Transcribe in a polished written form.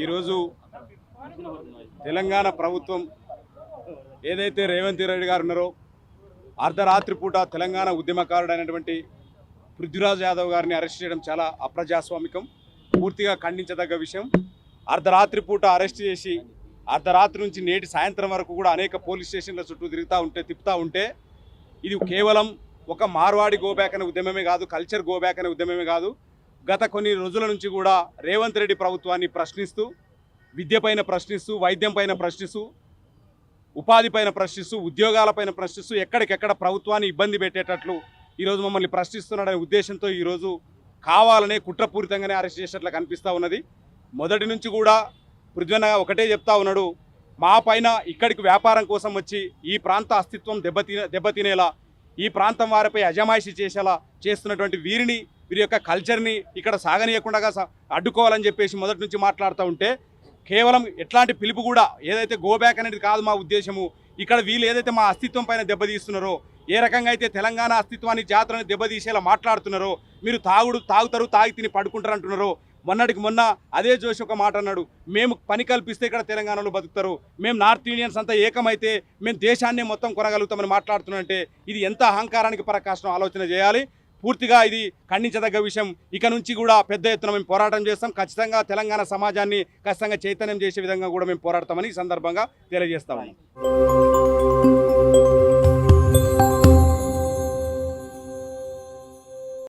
ఈరోజు తెలంగాణ ప్రభుత్వం ఏదైతే రేవంత్ రెడ్డి గారు ఉన్నారో అర్ధరాత్రి పూట తెలంగాణ ఉద్యమకారుడైనటువంటి పృథ్వీరాజ్ యాదవ్ గారిని అరెస్ట్ చేయడం చాలా అప్రజాస్వామికం, పూర్తిగా ఖండించదగ్గ విషయం. అర్ధరాత్రి పూట అరెస్ట్ చేసి అర్ధరాత్రి నుంచి నేటి సాయంత్రం వరకు కూడా అనేక పోలీస్ స్టేషన్ల చుట్టూ తిప్పుతూ ఉంటే ఇది కేవలం ఒక మార్వాడి గోబ్యాక్ అనే ఉద్యమమే కాదు, కల్చర్ గోబ్యాక్ అనే ఉద్యమమే కాదు. గత కొన్ని రోజుల నుంచి కూడా రేవంత్ రెడ్డి ప్రభుత్వాన్ని ప్రశ్నిస్తూ, విద్యపైన ప్రశ్నిస్తూ, వైద్యం పైన ప్రశ్నిస్తూ, ఉపాధి పైన ప్రశ్నిస్తూ, ఉద్యోగాలపైన ప్రశ్నిస్తూ ఎక్కడికెక్కడ ప్రభుత్వాన్ని ఇబ్బంది పెట్టేటట్లు ఈరోజు మమ్మల్ని ప్రశ్నిస్తున్నాడనే ఉద్దేశంతో ఈరోజు కావాలనే కుట్రపూరితంగానే అరెస్ట్ చేసినట్లు కనిపిస్తూ ఉన్నది. మొదటి నుంచి కూడా పృథ్వన్న ఒకటే చెప్తా ఉన్నాడు, మా పైన ఇక్కడికి వ్యాపారం కోసం వచ్చి ఈ ప్రాంత అస్తిత్వం దెబ్బతినేలా, ఈ ప్రాంతం వారిపై అజమాయిషీ చేసేలా చేస్తున్నటువంటి వీరి యొక్క కల్చర్ని ఇక్కడ సాగనీయకుండా అడ్డుకోవాలని చెప్పేసి మొదటి నుంచి మాట్లాడుతూ ఉంటే, కేవలం ఎట్లాంటి పిలుపు కూడా ఏదైతే గోబ్యాక్ అనేది కాదు మా ఉద్దేశము. ఇక్కడ వీళ్ళు ఏదైతే మా అస్తిత్వం పైన దెబ్బతీస్తున్నారో, ఏ రకంగా అయితే తెలంగాణ అస్తిత్వాన్ని జాతరని దెబ్బతీసేలా మాట్లాడుతున్నారో, మీరు తాగుతారు, తాగి తిని పడుకుంటారు అంటున్నారో. మొన్నటికి మొన్న అదే జోషి ఒక మాట అన్నాడు, మేము పని కల్పిస్తే ఇక్కడ తెలంగాణలో బతుకుతారు, మేము నార్త్ ఇండియన్స్ అంతా ఏకమైతే మేము దేశాన్ని మొత్తం కొనగలుగుతామని మాట్లాడుతున్నారంటే ఇది ఎంత అహంకారానికి పరాకాష్ఠం ఆలోచన చేయాలి. పూర్తిగా ఇది ఖండించదగ్గ విషయం. ఇక నుంచి కూడా పెద్ద ఎత్తున మేము పోరాటం చేస్తాం. ఖచ్చితంగా తెలంగాణ సమాజాన్ని ఖచ్చితంగా చైతన్యం చేసే విధంగా కూడా మేము పోరాడతామని ఈ సందర్భంగా తెలియజేస్తాము.